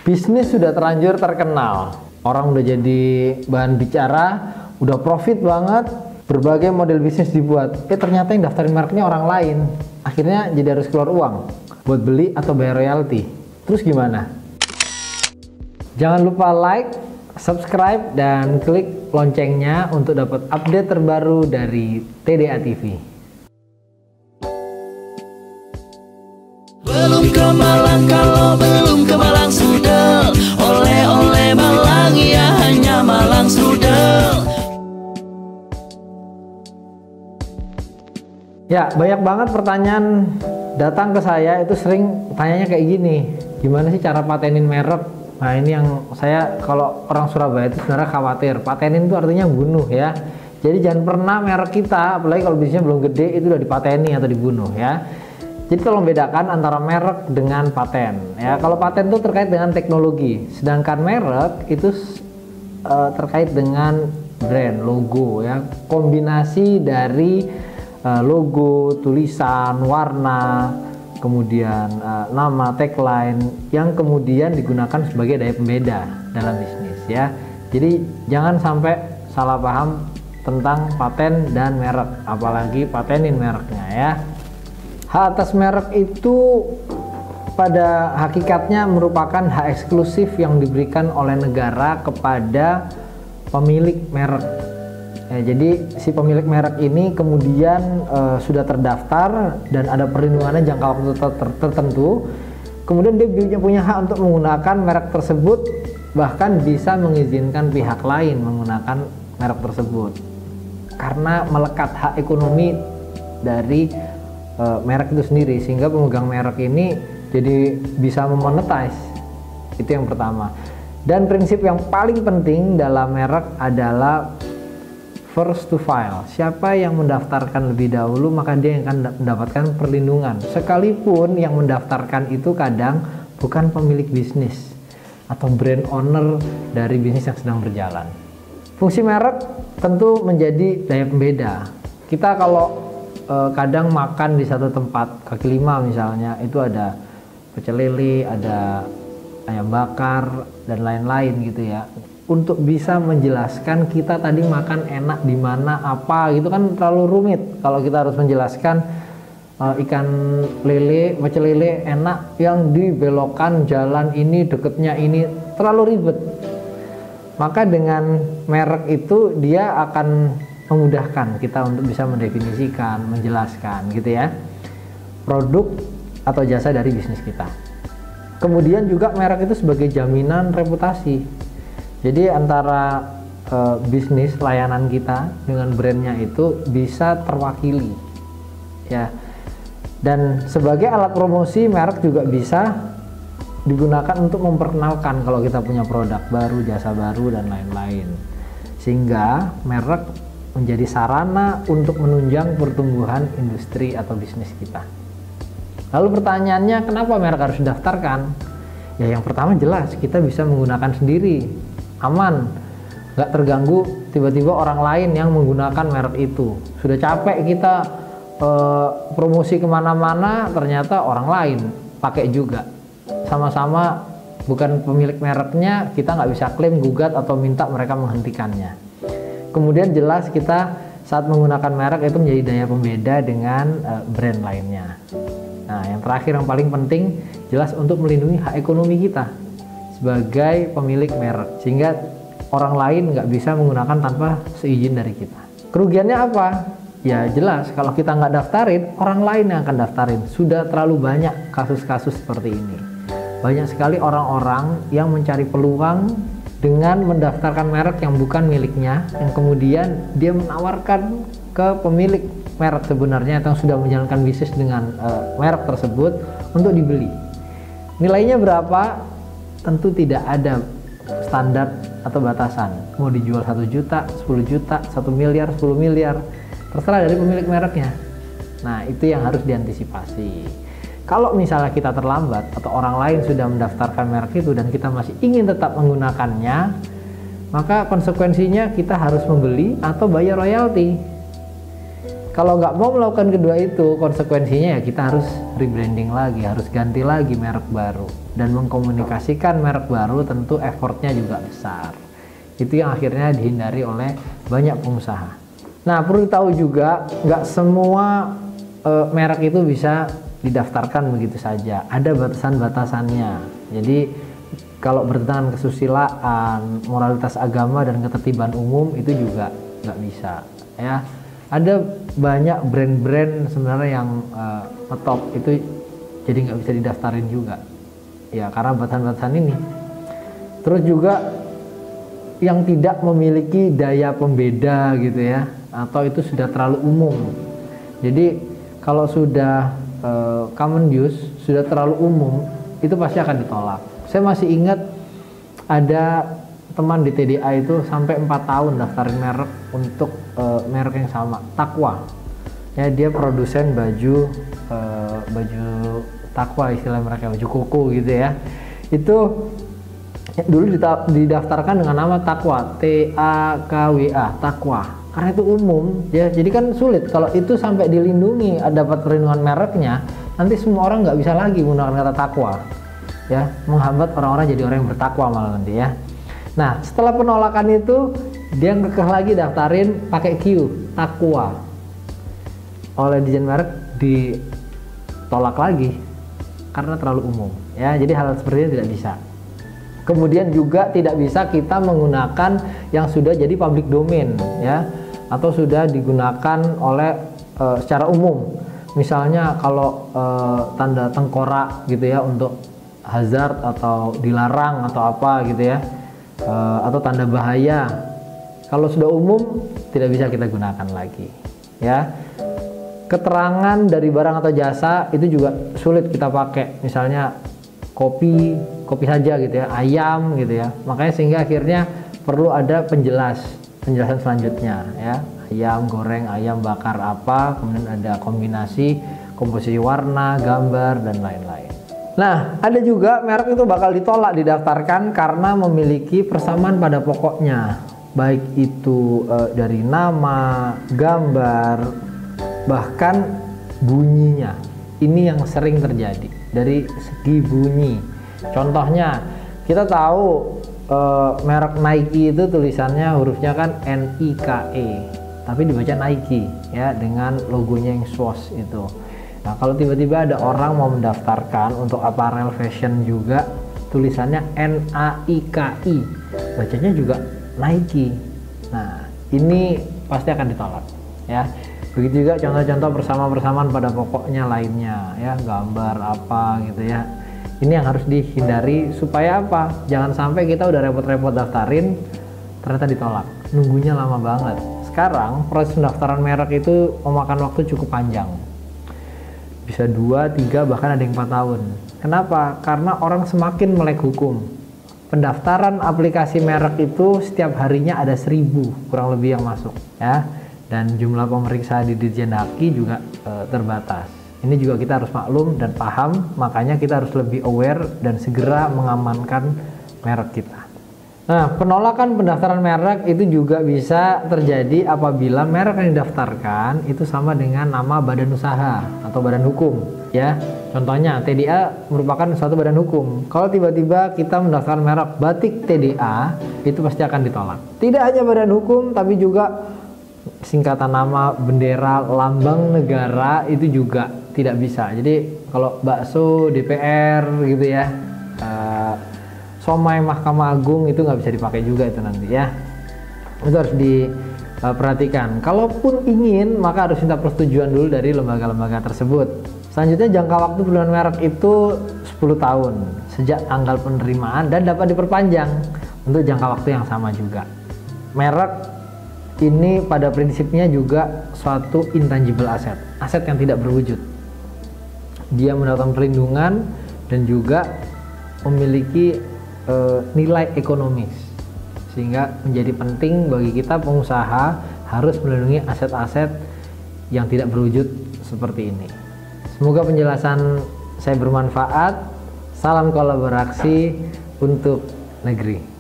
Bisnis sudah terlanjur terkenal, orang udah jadi bahan bicara, udah profit banget, berbagai model bisnis dibuat. Ternyata yang daftarin mereknya orang lain. Akhirnya jadi harus keluar uang buat beli atau bayar royalti. Terus gimana? Jangan lupa like, subscribe, dan klik loncengnya untuk dapat update terbaru dari TDA TV. Belum ke Malang, kalau belum ke Malang sudah. Oleh-oleh Malang, ya hanya Malang sudah. Ya, banyak banget pertanyaan datang ke saya, itu sering tanyanya kayak gini. Gimana sih cara patenin merek? Nah, ini yang saya, kalau orang Surabaya itu sebenarnya khawatir. Patenin itu artinya bunuh ya. Jadi jangan pernah merek kita, apalagi kalau bisnisnya belum gede, itu udah dipateni atau dibunuh ya. Jadi tolong bedakan antara merek dengan paten ya. Kalau paten itu terkait dengan teknologi, sedangkan merek itu terkait dengan brand, logo ya. Kombinasi dari logo, tulisan, warna, kemudian nama, tagline yang kemudian digunakan sebagai daya pembeda dalam bisnis ya. Jadi jangan sampai salah paham tentang paten dan merek, apalagi patenin mereknya ya. Hak atas merek itu pada hakikatnya merupakan hak eksklusif yang diberikan oleh negara kepada pemilik merek. Ya, jadi si pemilik merek ini kemudian sudah terdaftar dan ada perlindungannya jangka waktu tertentu. Kemudian dia punya hak untuk menggunakan merek tersebut, bahkan bisa mengizinkan pihak lain menggunakan merek tersebut. Karena melekat hak ekonomi dari merek itu sendiri, sehingga pemegang merek ini jadi bisa memonetize. Itu yang pertama. Dan prinsip yang paling penting dalam merek adalah first to file. Siapa yang mendaftarkan lebih dahulu, maka dia yang akan mendapatkan perlindungan. Sekalipun yang mendaftarkan itu kadang bukan pemilik bisnis atau brand owner dari bisnis yang sedang berjalan. Fungsi merek tentu menjadi daya pembeda. Kita kalau kadang makan di satu tempat, kaki lima misalnya, itu ada pecel lele, ada ayam bakar, dan lain-lain gitu ya. Untuk bisa menjelaskan kita tadi makan enak di mana, apa gitu kan terlalu rumit. Kalau kita harus menjelaskan ikan lele, pecel lele enak yang dibelokkan jalan ini, deketnya ini, terlalu ribet. Maka dengan merek itu dia akan memudahkan kita untuk bisa mendefinisikan, menjelaskan gitu ya, produk atau jasa dari bisnis kita. Kemudian juga merek itu sebagai jaminan reputasi. Jadi antara bisnis layanan kita dengan brandnya itu bisa terwakili ya. Dan sebagai alat promosi, merek juga bisa digunakan untuk memperkenalkan kalau kita punya produk baru, jasa baru, dan lain-lain. Sehingga merek menjadi sarana untuk menunjang pertumbuhan industri atau bisnis kita. Lalu pertanyaannya, kenapa merek harus didaftarkan? Ya, yang pertama jelas kita bisa menggunakan sendiri, aman, nggak terganggu tiba-tiba orang lain yang menggunakan merek itu. Sudah capek kita promosi kemana-mana, ternyata orang lain pakai juga. Sama-sama bukan pemilik mereknya, kita nggak bisa klaim, gugat, atau minta mereka menghentikannya. Kemudian jelas kita saat menggunakan merek itu menjadi daya pembeda dengan brand lainnya. Nah, yang terakhir yang paling penting, jelas untuk melindungi hak ekonomi kita sebagai pemilik merek, sehingga orang lain nggak bisa menggunakan tanpa seizin dari kita. Kerugiannya apa? Ya jelas, kalau kita nggak daftarin, orang lain yang akan daftarin. Sudah terlalu banyak kasus-kasus seperti ini. Banyak sekali orang-orang yang mencari peluang dengan mendaftarkan merek yang bukan miliknya, yang kemudian dia menawarkan ke pemilik merek sebenarnya yang sudah menjalankan bisnis dengan merek tersebut untuk dibeli. Nilainya berapa? Tentu tidak ada standar atau batasan. Mau dijual 1 juta, 10 juta, 1 miliar, 10 miliar, terserah dari pemilik mereknya. Nah, itu yang harus diantisipasi. Kalau misalnya kita terlambat atau orang lain sudah mendaftarkan merek itu dan kita masih ingin tetap menggunakannya, maka konsekuensinya kita harus membeli atau bayar royalti. kalau nggak mau melakukan kedua itu, konsekuensinya ya kita harus rebranding lagi, harus ganti lagi merek baru. Dan mengkomunikasikan merek baru tentu effortnya juga besar. Itu yang akhirnya dihindari oleh banyak pengusaha. Nah, perlu tahu juga nggak semua merek itu bisa didaftarkan begitu saja. Ada batasan-batasannya. Jadi kalau bertentangan kesusilaan, moralitas agama dan ketertiban umum itu juga nggak bisa. Ya, ada banyak brand-brand sebenarnya yang top itu jadi nggak bisa didaftarin juga. Ya, karena batasan-batasan ini. Terus juga yang tidak memiliki daya pembeda gitu ya, atau itu sudah terlalu umum. Jadi kalau sudah common use, sudah terlalu umum, itu pasti akan ditolak. Saya masih ingat ada teman di TDA itu sampai 4 tahun daftarin merek untuk merek yang sama, Taqwa. Ya, dia produsen baju Taqwa, istilah mereka baju koko gitu ya. Itu dulu didaftarkan dengan nama Taqwa, T-A-K-W-A, Taqwa. Karena itu umum, ya. Jadi kan sulit kalau itu sampai dilindungi, dapat perlindungan mereknya, nanti semua orang nggak bisa lagi menggunakan kata Taqwa, ya, menghambat orang-orang jadi orang yang bertakwa malah nanti ya. Nah, setelah penolakan itu dia kekeh lagi daftarin pakai Q, Taqwa. Oleh Dirjen Merek ditolak lagi karena terlalu umum, ya. Jadi hal seperti ini tidak bisa. Kemudian juga tidak bisa kita menggunakan yang sudah jadi public domain, ya, atau sudah digunakan oleh secara umum. Misalnya kalau tanda tengkorak gitu ya untuk hazard atau dilarang atau apa gitu ya, atau tanda bahaya, kalau sudah umum tidak bisa kita gunakan lagi, ya. Keterangan dari barang atau jasa itu juga sulit kita pakai, misalnya kopi saja gitu ya, ayam gitu ya. Makanya sehingga akhirnya perlu ada penjelasan selanjutnya ya, ayam goreng, ayam bakar apa, kemudian ada kombinasi komposisi warna, gambar dan lain-lain. Nah, ada juga merek itu bakal ditolak didaftarkan karena memiliki persamaan pada pokoknya, baik itu dari nama, gambar, bahkan bunyinya. Ini yang sering terjadi dari segi bunyi. Contohnya, kita tahu merek Nike itu tulisannya hurufnya kan N-I-K-E, tapi dibaca Nike ya, dengan logonya yang swoosh itu. Nah, kalau tiba-tiba ada orang mau mendaftarkan untuk apparel fashion juga tulisannya N-A-I-K-I, bacanya juga Nike. Nah, ini pasti akan ditolak ya. Begitu juga contoh-contoh persamaan pada pokoknya lainnya ya, gambar apa gitu ya. Ini yang harus dihindari supaya apa? Jangan sampai kita udah repot-repot daftarin ternyata ditolak. Nunggunya lama banget. Sekarang proses pendaftaran merek itu memakan waktu cukup panjang. Bisa 2, 3, bahkan ada yang 4 tahun. Kenapa? Karena orang semakin melek hukum. Pendaftaran aplikasi merek itu setiap harinya ada 1000 kurang lebih yang masuk ya. Dan jumlah pemeriksa di Dirjen Haki juga terbatas. Ini juga kita harus maklum dan paham, makanya kita harus lebih aware dan segera mengamankan merek kita. Nah, penolakan pendaftaran merek itu juga bisa terjadi apabila merek yang didaftarkan itu sama dengan nama badan usaha atau badan hukum ya. Contohnya TDA merupakan suatu badan hukum. Kalau tiba-tiba kita mendaftarkan merek Batik TDA, itu pasti akan ditolak. Tidak hanya badan hukum tapi juga singkatan nama, bendera, lambang negara itu juga tidak bisa. Jadi kalau bakso DPR gitu ya, somai Mahkamah Agung itu nggak bisa dipakai juga itu nanti ya. Itu harus diperhatikan. Kalaupun ingin, maka harus minta persetujuan dulu dari lembaga-lembaga tersebut. Selanjutnya jangka waktu perlindungan merek itu 10 tahun sejak tanggal penerimaan dan dapat diperpanjang untuk jangka waktu yang sama juga. Merek ini pada prinsipnya juga suatu intangible asset, aset yang tidak berwujud. Dia mendapatkan perlindungan dan juga memiliki nilai ekonomis, sehingga menjadi penting bagi kita pengusaha harus melindungi aset-aset yang tidak berwujud seperti ini. Semoga penjelasan saya bermanfaat. Salam kolaborasi untuk negeri.